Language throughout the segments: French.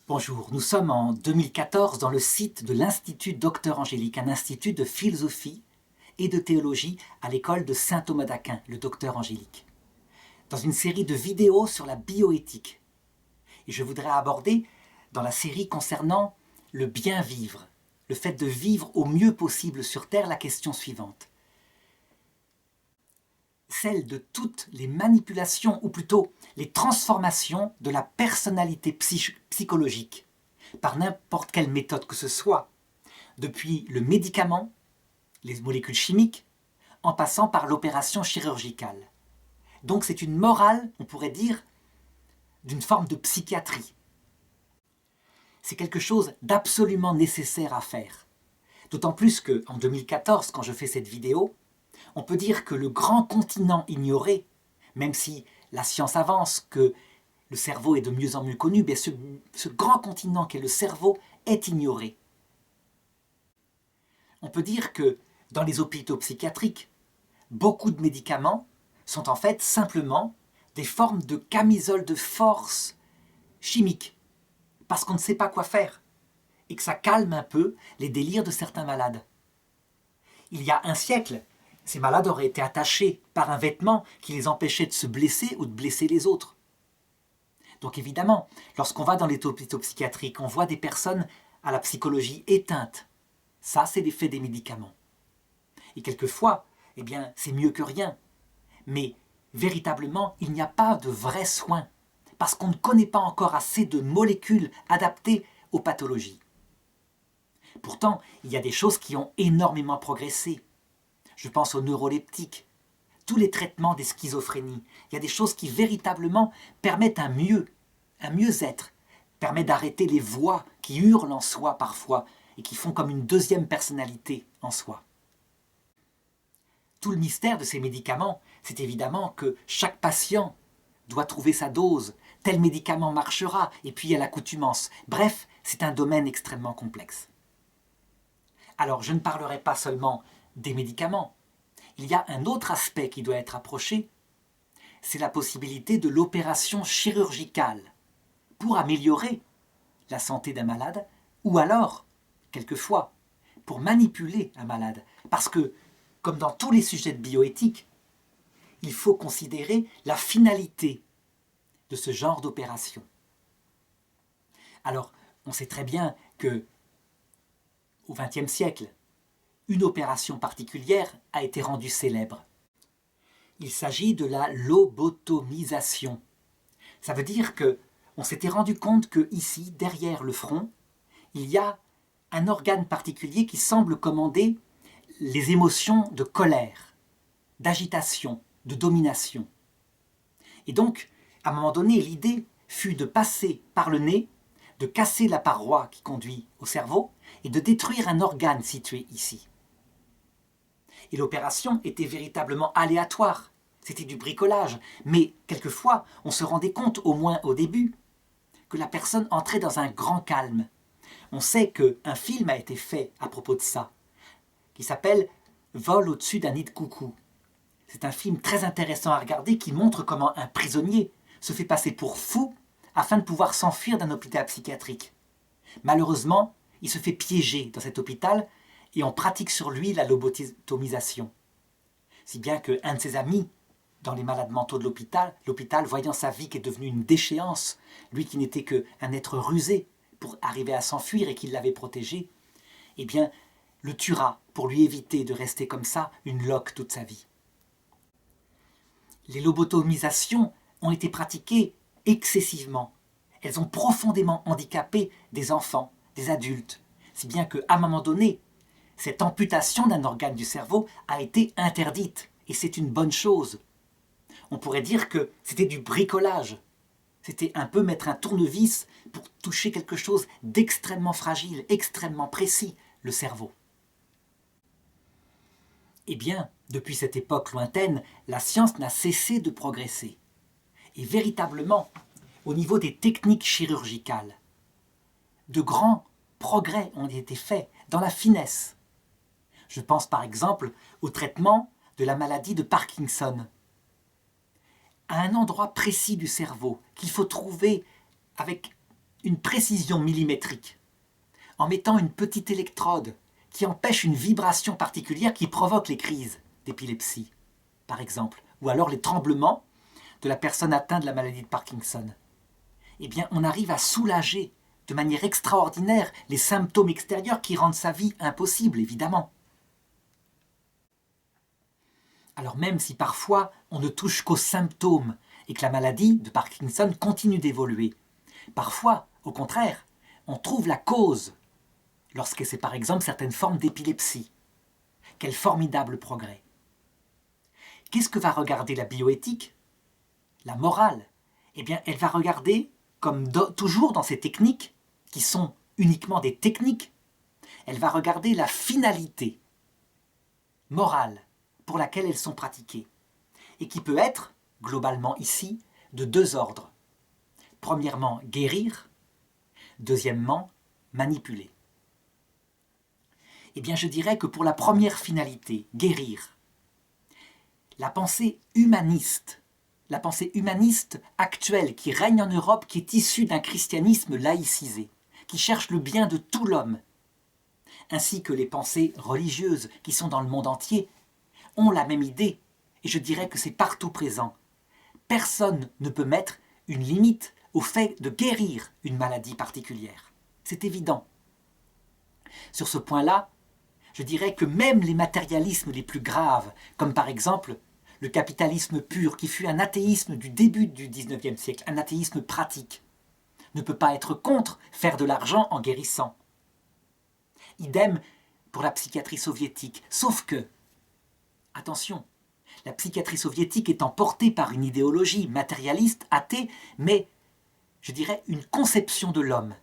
Bonjour, nous sommes en 2014 dans le site de l'Institut Docteur Angélique, un institut de philosophie et de théologie à l'école de Saint Thomas d'Aquin, le Docteur Angélique, dans une série de vidéos sur la bioéthique. Et je voudrais aborder, dans la série concernant le bien vivre, le fait de vivre au mieux possible sur Terre, la question suivante. Celle de toutes les manipulations, ou plutôt les transformations de la personnalité psychologique, par n'importe quelle méthode que ce soit, depuis le médicament, les molécules chimiques, en passant par l'opération chirurgicale. Donc c'est une morale, on pourrait dire, d'une forme de psychiatrie. C'est quelque chose d'absolument nécessaire à faire. D'autant plus qu'en 2014, quand je fais cette vidéo, on peut dire que le grand continent ignoré, même si la science avance, que le cerveau est de mieux en mieux connu, mais ce grand continent qu'est le cerveau est ignoré. On peut dire que dans les hôpitaux psychiatriques, beaucoup de médicaments sont en fait simplement des formes de camisole de force chimiques, parce qu'on ne sait pas quoi faire, et que ça calme un peu les délires de certains malades. Il y a un siècle, ces malades auraient été attachés par un vêtement qui les empêchait de se blesser ou de blesser les autres. Donc évidemment, lorsqu'on va dans les hôpitaux psychiatriques, on voit des personnes à la psychologie éteinte. Ça, c'est l'effet des médicaments. Et quelquefois, eh bien, c'est mieux que rien. Mais véritablement, il n'y a pas de vrais soins, parce qu'on ne connaît pas encore assez de molécules adaptées aux pathologies. Pourtant, il y a des choses qui ont énormément progressé. Je pense aux neuroleptiques, tous les traitements des schizophrénies. Il y a des choses qui véritablement permettent un mieux-être, permettent d'arrêter les voix qui hurlent en soi parfois et qui font comme une deuxième personnalité en soi. Tout le mystère de ces médicaments, c'est évidemment que chaque patient doit trouver sa dose, tel médicament marchera, et puis il y a l'accoutumance. Bref, c'est un domaine extrêmement complexe. Alors, je ne parlerai pas seulement des médicaments. Il y a un autre aspect qui doit être approché, c'est la possibilité de l'opération chirurgicale pour améliorer la santé d'un malade, ou alors, quelquefois, pour manipuler un malade. Parce que, comme dans tous les sujets de bioéthique, il faut considérer la finalité de ce genre d'opération. Alors, on sait très bien que, au XXe siècle, une opération particulière a été rendue célèbre. Il s'agit de la lobotomisation. Ça veut dire qu'on s'était rendu compte que ici, derrière le front, il y a un organe particulier qui semble commander les émotions de colère, d'agitation, de domination. Et donc, à un moment donné, l'idée fut de passer par le nez, de casser la paroi qui conduit au cerveau et de détruire un organe situé ici. Et l'opération était véritablement aléatoire, c'était du bricolage, mais quelquefois on se rendait compte, au moins au début, que la personne entrait dans un grand calme. On sait qu'un film a été fait à propos de ça, qui s'appelle « Vol au-dessus d'un nid de coucou ». C'est un film très intéressant à regarder qui montre comment un prisonnier se fait passer pour fou afin de pouvoir s'enfuir d'un hôpital psychiatrique. Malheureusement, il se fait piéger dans cet hôpital et on pratique sur lui la lobotomisation. Si bien qu'un de ses amis, dans les malades mentaux de l'hôpital, voyant sa vie qui est devenue une déchéance, lui qui n'était qu'un être rusé pour arriver à s'enfuir et qui l'avait protégé, eh bien, le tuera pour lui éviter de rester comme ça une loque toute sa vie. Les lobotomisations ont été pratiquées excessivement. Elles ont profondément handicapé des enfants, des adultes, si bien qu'à un moment donné, cette amputation d'un organe du cerveau a été interdite, et c'est une bonne chose. On pourrait dire que c'était du bricolage. C'était un peu mettre un tournevis pour toucher quelque chose d'extrêmement fragile, extrêmement précis, le cerveau. Eh bien, depuis cette époque lointaine, la science n'a cessé de progresser. Et véritablement, au niveau des techniques chirurgicales, de grands progrès ont été faits dans la finesse. Je pense par exemple au traitement de la maladie de Parkinson, à un endroit précis du cerveau qu'il faut trouver avec une précision millimétrique, en mettant une petite électrode qui empêche une vibration particulière qui provoque les crises d'épilepsie, par exemple, ou alors les tremblements de la personne atteinte de la maladie de Parkinson, eh bien, on arrive à soulager de manière extraordinaire les symptômes extérieurs qui rendent sa vie impossible, évidemment. Alors même si parfois on ne touche qu'aux symptômes et que la maladie de Parkinson continue d'évoluer, parfois, au contraire, on trouve la cause lorsque c'est par exemple certaines formes d'épilepsie. Quel formidable progrès! Qu'est-ce que va regarder la bioéthique? La morale? Eh bien, elle va regarder, comme toujours dans ces techniques, qui sont uniquement des techniques, elle va regarder la finalité morale pour laquelle elles sont pratiquées, et qui peut être, globalement ici, de deux ordres. Premièrement, guérir. Deuxièmement, manipuler. Eh bien, je dirais que pour la première finalité, guérir, la pensée humaniste actuelle qui règne en Europe, qui est issue d'un christianisme laïcisé, qui cherche le bien de tout l'homme, ainsi que les pensées religieuses qui sont dans le monde entier, ont la même idée, et je dirais que c'est partout présent. Personne ne peut mettre une limite au fait de guérir une maladie particulière. C'est évident. Sur ce point-là, je dirais que même les matérialismes les plus graves, comme par exemple le capitalisme pur, qui fut un athéisme du début du XIXe siècle, un athéisme pratique, ne peut pas être contre faire de l'argent en guérissant. Idem pour la psychiatrie soviétique, sauf que, attention, la psychiatrie soviétique étant portée par une idéologie matérialiste, athée, mais, je dirais, une conception de l'homme.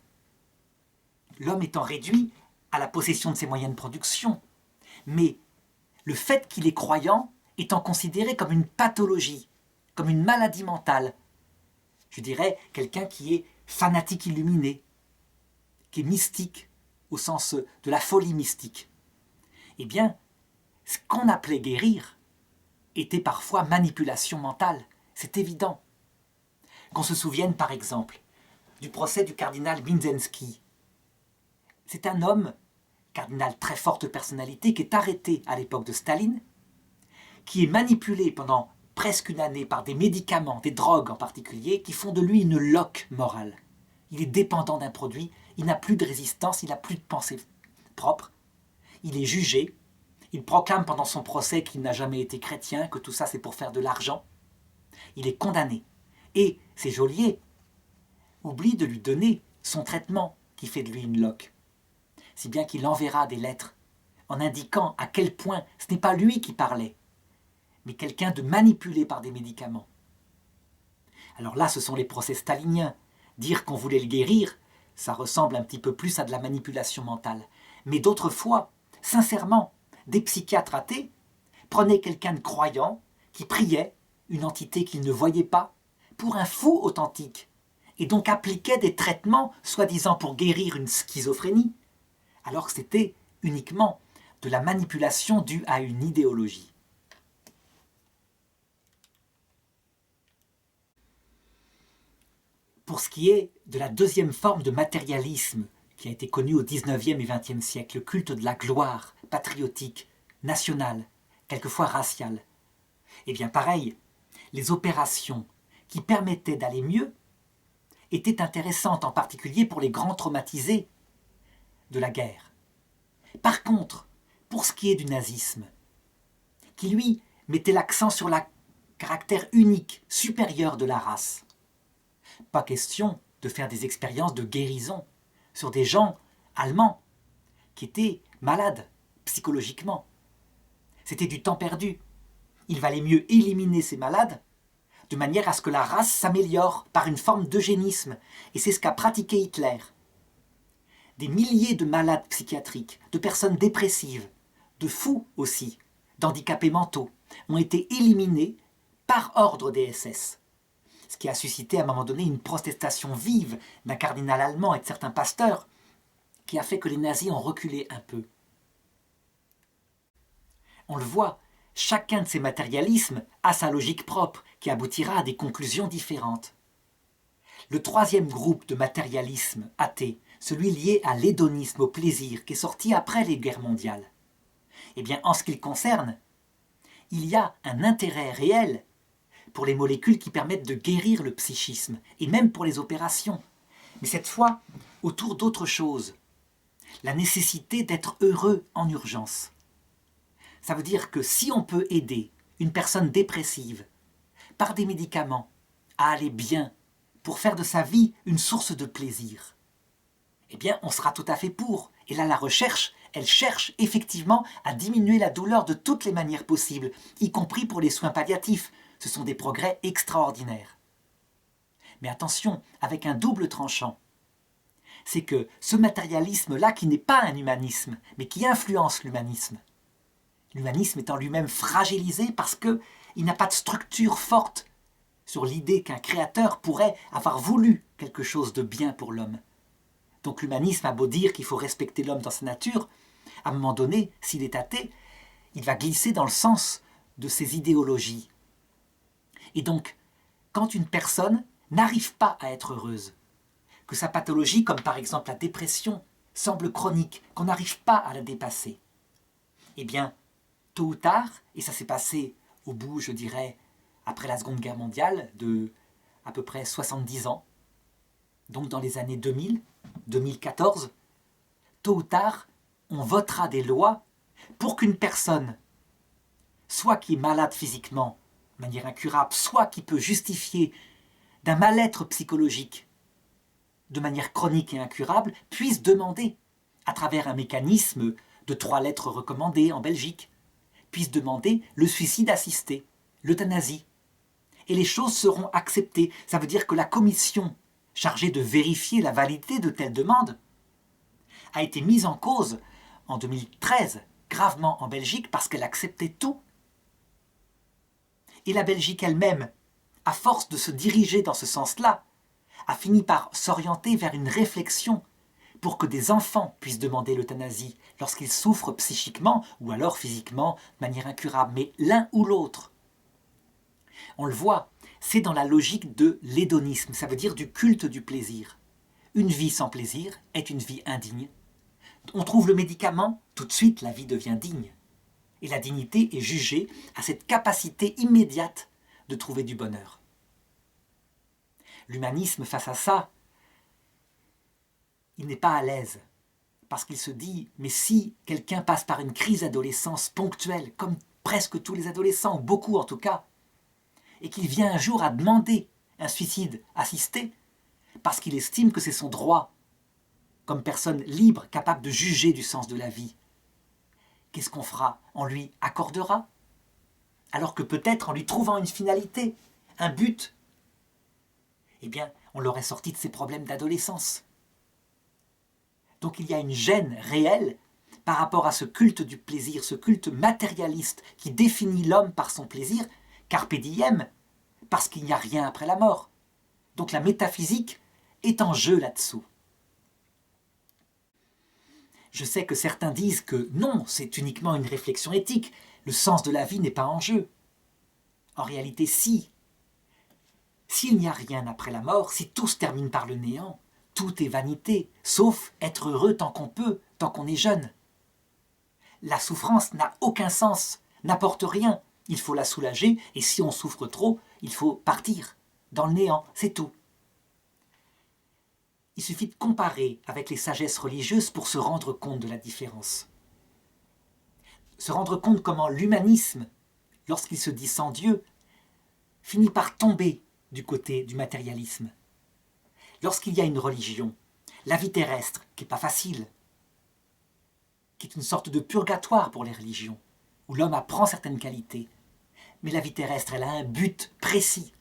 L'homme étant réduit à la possession de ses moyens de production, mais le fait qu'il est croyant étant considéré comme une pathologie, comme une maladie mentale. Je dirais quelqu'un qui est fanatique illuminé, qui est mystique, au sens de la folie mystique. Eh bien, ce qu'on appelait guérir était parfois manipulation mentale, c'est évident. Qu'on se souvienne par exemple du procès du cardinal Mindzenski. C'est un homme, cardinal très forte personnalité, qui est arrêté à l'époque de Staline, qui est manipulé pendant presque une année par des médicaments, des drogues en particulier, qui font de lui une loque morale. Il est dépendant d'un produit, il n'a plus de résistance, il n'a plus de pensée propre, il est jugé, il proclame pendant son procès qu'il n'a jamais été chrétien, que tout ça c'est pour faire de l'argent, il est condamné. Et ses geôliers oublient de lui donner son traitement qui fait de lui une loque, si bien qu'il enverra des lettres en indiquant à quel point ce n'est pas lui qui parlait, mais quelqu'un de manipulé par des médicaments. Alors là, ce sont les procès staliniens. Dire qu'on voulait le guérir, ça ressemble un petit peu plus à de la manipulation mentale. Mais d'autres fois, sincèrement, des psychiatres athées prenaient quelqu'un de croyant qui priait, une entité qu'ils ne voyaient pas, pour un fou authentique, et donc appliquaient des traitements soi-disant pour guérir une schizophrénie, alors que c'était uniquement de la manipulation due à une idéologie. Pour ce qui est de la deuxième forme de matérialisme qui a été connue au XIXe et XXe siècle, le culte de la gloire patriotique, nationale, quelquefois raciale, eh bien pareil, les opérations qui permettaient d'aller mieux étaient intéressantes, en particulier pour les grands traumatisés de la guerre. Par contre, pour ce qui est du nazisme, qui lui mettait l'accent sur le caractère unique, supérieur de la race, pas question de faire des expériences de guérison sur des gens allemands qui étaient malades psychologiquement. C'était du temps perdu. Il valait mieux éliminer ces malades de manière à ce que la race s'améliore par une forme d'eugénisme. Et c'est ce qu'a pratiqué Hitler. Des milliers de malades psychiatriques, de personnes dépressives, de fous aussi, d'handicapés mentaux, ont été éliminés par ordre des SS. Ce qui a suscité à un moment donné une protestation vive d'un cardinal allemand et de certains pasteurs, qui a fait que les nazis ont reculé un peu. On le voit, chacun de ces matérialismes a sa logique propre, qui aboutira à des conclusions différentes. Le troisième groupe de matérialisme athée, celui lié à l'hédonisme, au plaisir, qui est sorti après les guerres mondiales, eh bien, en ce qui le concerne, il y a un intérêt réel pour les molécules qui permettent de guérir le psychisme, et même pour les opérations. Mais cette fois, autour d'autre chose. La nécessité d'être heureux en urgence. Ça veut dire que si on peut aider une personne dépressive par des médicaments à aller bien, pour faire de sa vie une source de plaisir, eh bien, on sera tout à fait pour. Et là, la recherche, elle cherche effectivement à diminuer la douleur de toutes les manières possibles, y compris pour les soins palliatifs. Ce sont des progrès extraordinaires. Mais attention, avec un double tranchant. C'est que ce matérialisme-là, qui n'est pas un humanisme, mais qui influence l'humanisme étant lui-même fragilisé parce qu'il n'a pas de structure forte sur l'idée qu'un créateur pourrait avoir voulu quelque chose de bien pour l'homme. Donc l'humanisme a beau dire qu'il faut respecter l'homme dans sa nature, à un moment donné, s'il est athée, il va glisser dans le sens de ses idéologies. Et donc, quand une personne n'arrive pas à être heureuse, que sa pathologie, comme par exemple la dépression, semble chronique, qu'on n'arrive pas à la dépasser, eh bien, tôt ou tard, et ça s'est passé au bout, je dirais, après la Seconde Guerre mondiale, de à peu près 70 ans, donc dans les années 2000, 2014, tôt ou tard, on votera des lois pour qu'une personne, soit qui est malade physiquement, de manière incurable, soit qui peut justifier d'un mal-être psychologique de manière chronique et incurable, puisse demander, à travers un mécanisme de 3 lettres recommandées en Belgique, puisse demander le suicide assisté, l'euthanasie. Et les choses seront acceptées. Ça veut dire que la commission chargée de vérifier la validité de telles demandes a été mise en cause en 2013, gravement en Belgique, parce qu'elle acceptait tout. Et la Belgique elle-même, à force de se diriger dans ce sens-là, a fini par s'orienter vers une réflexion pour que des enfants puissent demander l'euthanasie lorsqu'ils souffrent psychiquement ou alors physiquement de manière incurable, mais l'un ou l'autre. On le voit, c'est dans la logique de l'hédonisme, ça veut dire du culte du plaisir. Une vie sans plaisir est une vie indigne. On trouve le médicament, tout de suite la vie devient digne. Et la dignité est jugée à cette capacité immédiate de trouver du bonheur. L'humanisme, face à ça, il n'est pas à l'aise, parce qu'il se dit, mais si quelqu'un passe par une crise d'adolescence ponctuelle, comme presque tous les adolescents, ou beaucoup en tout cas, et qu'il vient un jour à demander un suicide assisté, parce qu'il estime que c'est son droit, comme personne libre, capable de juger du sens de la vie, qu'est-ce qu'on fera? On lui accordera? Alors que peut-être en lui trouvant une finalité, un but, eh bien, on l'aurait sorti de ses problèmes d'adolescence. Donc il y a une gêne réelle par rapport à ce culte du plaisir, ce culte matérialiste qui définit l'homme par son plaisir, carpe diem, parce qu'il n'y a rien après la mort. Donc la métaphysique est en jeu là-dessous. Je sais que certains disent que non, c'est uniquement une réflexion éthique, le sens de la vie n'est pas en jeu. En réalité, si. S'il n'y a rien après la mort, si tout se termine par le néant, tout est vanité, sauf être heureux tant qu'on peut, tant qu'on est jeune. La souffrance n'a aucun sens, n'apporte rien. Il faut la soulager, et si on souffre trop, il faut partir, dans le néant, c'est tout. Il suffit de comparer avec les sagesses religieuses pour se rendre compte de la différence. Se rendre compte comment l'humanisme, lorsqu'il se dit sans Dieu, finit par tomber du côté du matérialisme. Lorsqu'il y a une religion, la vie terrestre, qui n'est pas facile, qui est une sorte de purgatoire pour les religions, où l'homme apprend certaines qualités, mais la vie terrestre, elle a un but précis.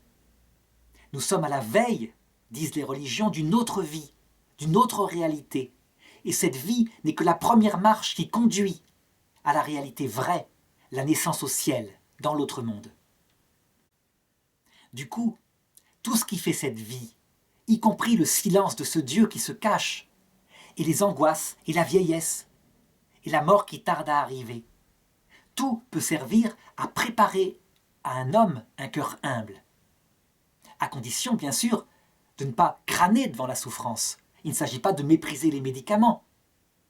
Nous sommes à la veille, disent les religions, d'une autre vie, d'une autre réalité. Et cette vie n'est que la première marche qui conduit à la réalité vraie, la naissance au ciel, dans l'autre monde. Du coup, tout ce qui fait cette vie, y compris le silence de ce Dieu qui se cache, et les angoisses, et la vieillesse, et la mort qui tarde à arriver, tout peut servir à préparer à un homme un cœur humble, à condition, bien sûr, de ne pas crâner devant la souffrance. Il ne s'agit pas de mépriser les médicaments.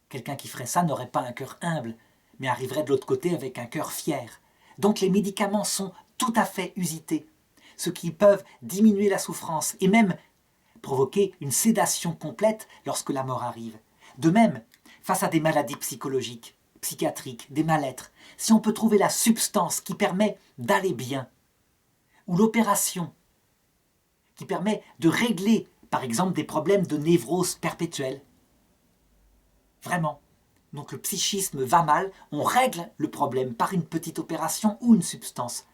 Quelqu'un qui ferait ça n'aurait pas un cœur humble, mais arriverait de l'autre côté avec un cœur fier. Donc les médicaments sont tout à fait usités, ceux qui peuvent diminuer la souffrance et même provoquer une sédation complète lorsque la mort arrive. De même, face à des maladies psychologiques, psychiatriques, des mal-être, si on peut trouver la substance qui permet d'aller bien, ou l'opération qui permet de régler, par exemple, des problèmes de névrose perpétuelle, vraiment. Donc le psychisme va mal, on règle le problème par une petite opération ou une substance.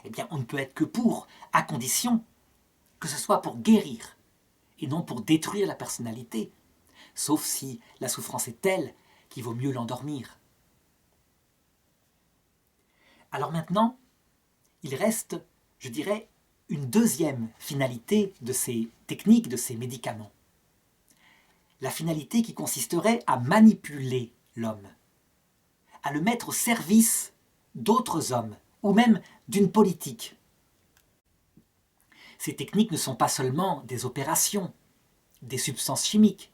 Eh bien, on ne peut être que pour, à condition que ce soit pour guérir et non pour détruire la personnalité, sauf si la souffrance est telle qu'il vaut mieux l'endormir. Alors maintenant, il reste, je dirais, une deuxième finalité de ces techniques, de ces médicaments. La finalité qui consisterait à manipuler l'homme, à le mettre au service d'autres hommes, ou même d'une politique. Ces techniques ne sont pas seulement des opérations, des substances chimiques.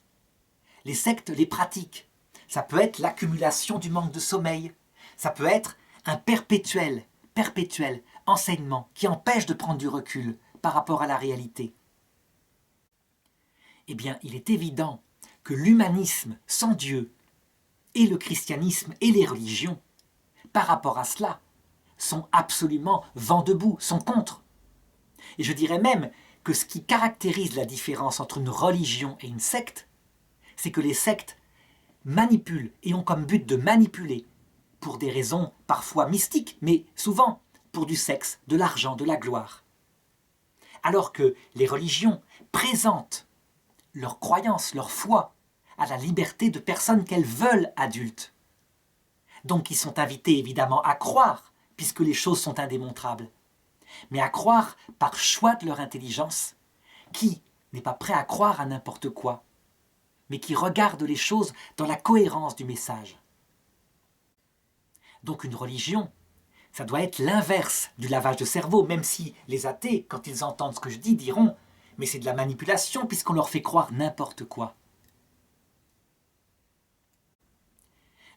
Les sectes les pratiquent. Ça peut être l'accumulation du manque de sommeil. Ça peut être un perpétuel enseignement qui empêche de prendre du recul par rapport à la réalité. Eh bien, il est évident que l'humanisme sans Dieu et le christianisme et les religions, par rapport à cela, sont absolument vent debout, sont contre. Et je dirais même que ce qui caractérise la différence entre une religion et une secte, c'est que les sectes manipulent et ont comme but de manipuler pour des raisons parfois mystiques, mais souvent pour du sexe, de l'argent, de la gloire. Alors que les religions présentent leur croyance, leur foi à la liberté de personnes qu'elles veulent adultes. Donc ils sont invités évidemment à croire, puisque les choses sont indémontrables, mais à croire par choix de leur intelligence, qui n'est pas prêt à croire à n'importe quoi, mais qui regarde les choses dans la cohérence du message. Donc une religion, ça doit être l'inverse du lavage de cerveau, même si les athées, quand ils entendent ce que je dis, diront « mais c'est de la manipulation puisqu'on leur fait croire n'importe quoi ».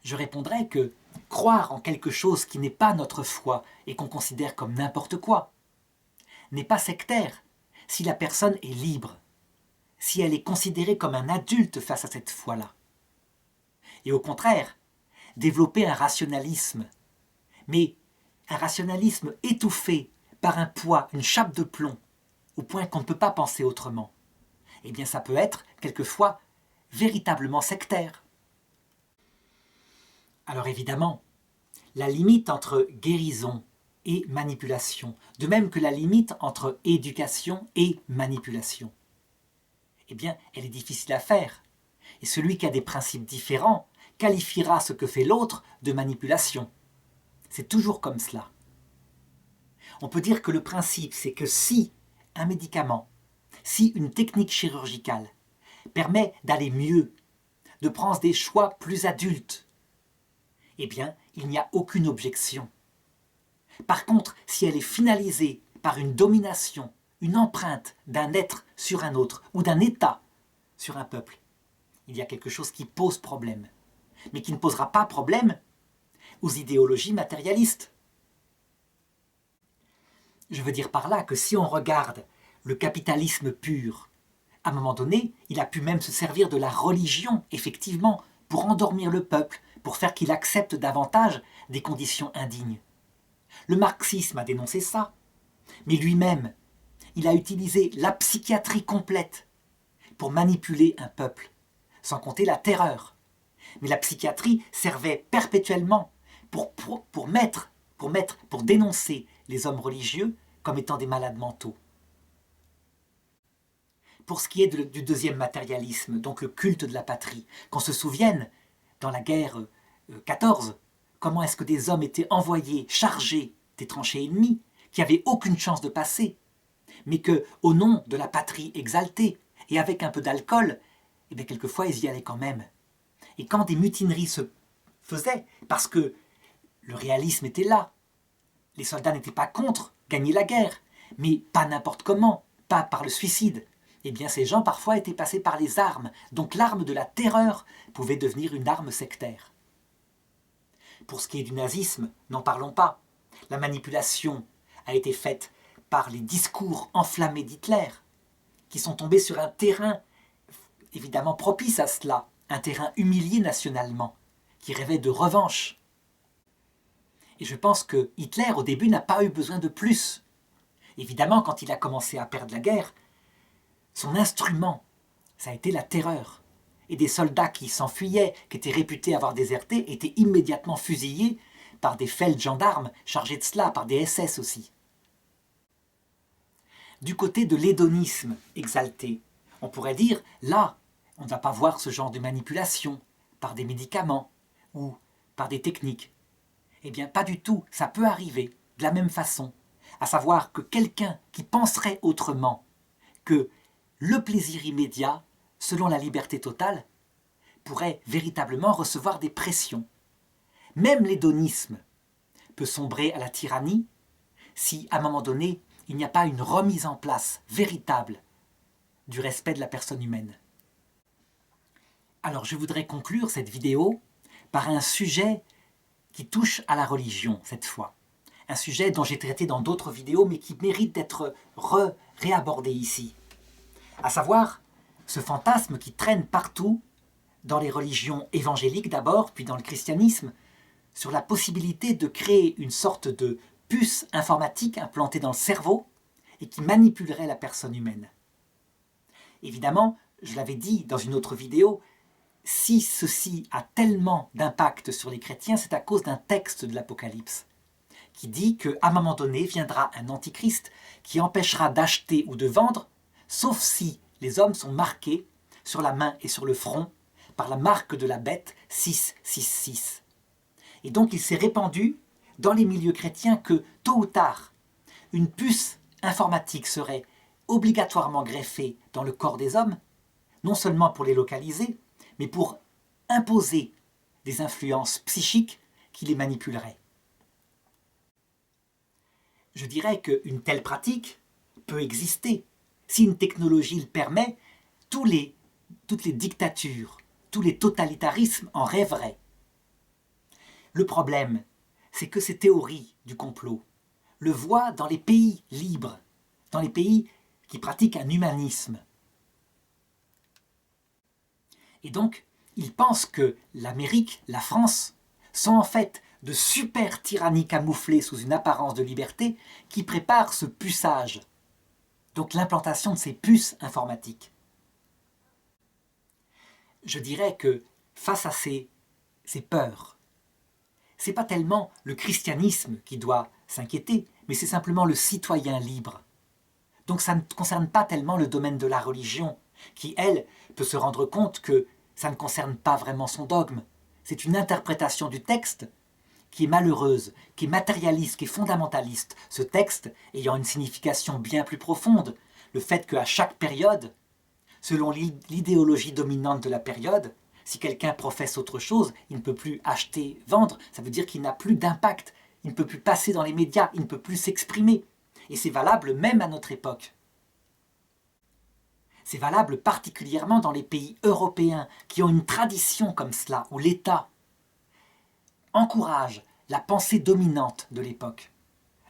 Je répondrai que croire en quelque chose qui n'est pas notre foi et qu'on considère comme n'importe quoi n'est pas sectaire si la personne est libre, si elle est considérée comme un adulte face à cette foi-là. Et au contraire, développer un rationalisme, mais un rationalisme étouffé par un poids, une chape de plomb, au point qu'on ne peut pas penser autrement, eh bien ça peut être, quelquefois, véritablement sectaire. Alors évidemment, la limite entre guérison et manipulation, de même que la limite entre éducation et manipulation, eh bien, elle est difficile à faire. Et celui qui a des principes différents qualifiera ce que fait l'autre de manipulation. C'est toujours comme cela. On peut dire que le principe, c'est que si un médicament, si une technique chirurgicale permet d'aller mieux, de prendre des choix plus adultes, eh bien, il n'y a aucune objection. Par contre, si elle est finalisée par une domination, une empreinte d'un être sur un autre, ou d'un État sur un peuple, il y a quelque chose qui pose problème, mais qui ne posera pas problème aux idéologies matérialistes. Je veux dire par là que si on regarde le capitalisme pur, à un moment donné, il a pu même se servir de la religion, effectivement, pour endormir le peuple, pour faire qu'il accepte davantage des conditions indignes. Le marxisme a dénoncé ça, mais lui-même, il a utilisé la psychiatrie complète pour manipuler un peuple, sans compter la terreur. Mais la psychiatrie servait perpétuellement pour dénoncer les hommes religieux comme étant des malades mentaux. Pour ce qui est du deuxième matérialisme, donc le culte de la patrie, qu'on se souvienne, dans la guerre 14, comment est-ce que des hommes étaient envoyés, chargés des tranchées ennemies, qui n'avaient aucune chance de passer, mais que, au nom de la patrie exaltée, et avec un peu d'alcool, eh bien quelquefois ils y allaient quand même. Et quand des mutineries se faisaient, parce que le réalisme était là, les soldats n'étaient pas contre gagner la guerre, mais pas n'importe comment, pas par le suicide. eh bien ces gens parfois étaient passés par les armes, donc l'arme de la terreur pouvait devenir une arme sectaire. Pour ce qui est du nazisme, n'en parlons pas. La manipulation a été faite par les discours enflammés d'Hitler, qui sont tombés sur un terrain évidemment propice à cela, un terrain humilié nationalement, qui rêvait de revanche. Et je pense que Hitler, au début, n'a pas eu besoin de plus. Évidemment, quand il a commencé à perdre la guerre, son instrument, ça a été la terreur. Et des soldats qui s'enfuyaient, qui étaient réputés avoir déserté, étaient immédiatement fusillés par des feldgendarmes chargés de cela, par des SS aussi. Du côté de l'hédonisme exalté, on pourrait dire, là, on ne va pas voir ce genre de manipulation par des médicaments ou par des techniques. Eh bien, pas du tout, ça peut arriver de la même façon. À savoir que quelqu'un qui penserait autrement que le plaisir immédiat, selon la liberté totale, pourrait véritablement recevoir des pressions. Même l'hédonisme peut sombrer à la tyrannie si, à un moment donné, il n'y a pas une remise en place véritable du respect de la personne humaine. Alors je voudrais conclure cette vidéo par un sujet qui touche à la religion cette fois. Un sujet dont j'ai traité dans d'autres vidéos mais qui mérite d'être réabordé ici. À savoir ce fantasme qui traîne partout dans les religions évangéliques d'abord, puis dans le christianisme, sur la possibilité de créer une sorte de puce informatique implantée dans le cerveau et qui manipulerait la personne humaine. Évidemment, je l'avais dit dans une autre vidéo, si ceci a tellement d'impact sur les chrétiens, c'est à cause d'un texte de l'Apocalypse qui dit qu'à un moment donné viendra un antichrist qui empêchera d'acheter ou de vendre, sauf si les hommes sont marqués sur la main et sur le front par la marque de la bête 666. Et donc il s'est répandu dans les milieux chrétiens que tôt ou tard, une puce informatique serait obligatoirement greffée dans le corps des hommes, non seulement pour les localiser, mais pour imposer des influences psychiques qui les manipuleraient. Je dirais qu'une telle pratique peut exister. Si une technologie le permet, toutes les dictatures, tous les totalitarismes en rêveraient. Le problème, c'est que ces théories du complot le voient dans les pays libres, dans les pays qui pratiquent un humanisme. Et donc, ils pensent que l'Amérique, la France, sont en fait de super tyrannies camouflées sous une apparence de liberté qui préparent ce puçage, donc l'implantation de ces puces informatiques. Je dirais que face à ces peurs, ce n'est pas tellement le christianisme qui doit s'inquiéter, mais c'est simplement le citoyen libre. Donc ça ne concerne pas tellement le domaine de la religion, qui, elle, peut se rendre compte que ça ne concerne pas vraiment son dogme. C'est une interprétation du texte qui est malheureuse, qui est matérialiste, qui est fondamentaliste. Ce texte ayant une signification bien plus profonde. Le fait qu'à chaque période, selon l'idéologie dominante de la période, si quelqu'un professe autre chose, il ne peut plus acheter, vendre, ça veut dire qu'il n'a plus d'impact, il ne peut plus passer dans les médias, il ne peut plus s'exprimer. Et c'est valable même à notre époque. C'est valable particulièrement dans les pays européens qui ont une tradition comme cela, où l'État encourage la pensée dominante de l'époque.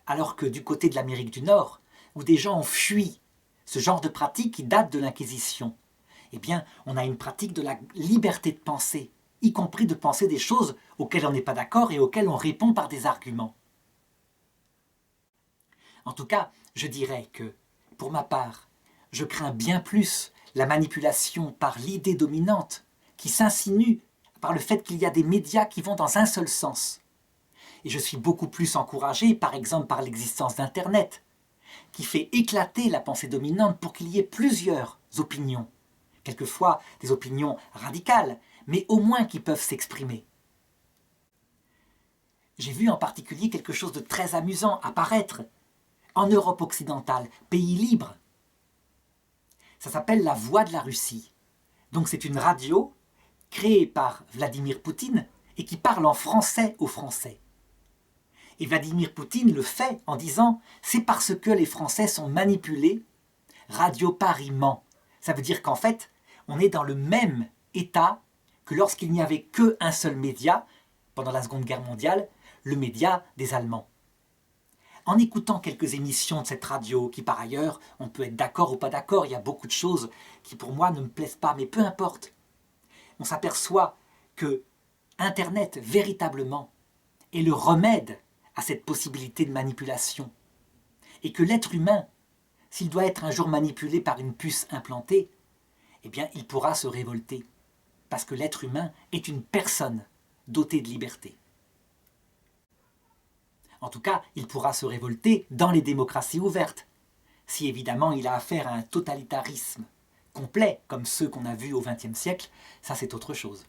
Alors que du côté de l'Amérique du Nord, où des gens ont fui ce genre de pratique qui date de l'Inquisition, eh bien, on a une pratique de la liberté de penser, y compris de penser des choses auxquelles on n'est pas d'accord et auxquelles on répond par des arguments. En tout cas, je dirais que, pour ma part, je crains bien plus la manipulation par l'idée dominante qui s'insinue par le fait qu'il y a des médias qui vont dans un seul sens. Et je suis beaucoup plus encouragé, par exemple, par l'existence d'Internet, qui fait éclater la pensée dominante pour qu'il y ait plusieurs opinions. Quelquefois des opinions radicales, mais au moins qui peuvent s'exprimer. J'ai vu en particulier quelque chose de très amusant apparaître en Europe occidentale, pays libre. Ça s'appelle La Voix de la Russie. Donc c'est une radio créée par Vladimir Poutine et qui parle en français aux Français. Et Vladimir Poutine le fait en disant « c'est parce que les Français sont manipulés, Radio Paris ment. Ça veut dire qu'en fait, on est dans le même état que lorsqu'il n'y avait qu'un seul média, pendant la Seconde Guerre mondiale, le média des Allemands. En écoutant quelques émissions de cette radio, qui par ailleurs, on peut être d'accord ou pas d'accord, il y a beaucoup de choses qui pour moi ne me plaisent pas, mais peu importe, on s'aperçoit que Internet, véritablement, est le remède à cette possibilité de manipulation. Et que l'être humain, s'il doit être un jour manipulé par une puce implantée, eh bien, il pourra se révolter. Parce que l'être humain est une personne dotée de liberté. En tout cas, il pourra se révolter dans les démocraties ouvertes, si évidemment il a affaire à un totalitarisme complet, comme ceux qu'on a vus au XXe siècle, ça c'est autre chose.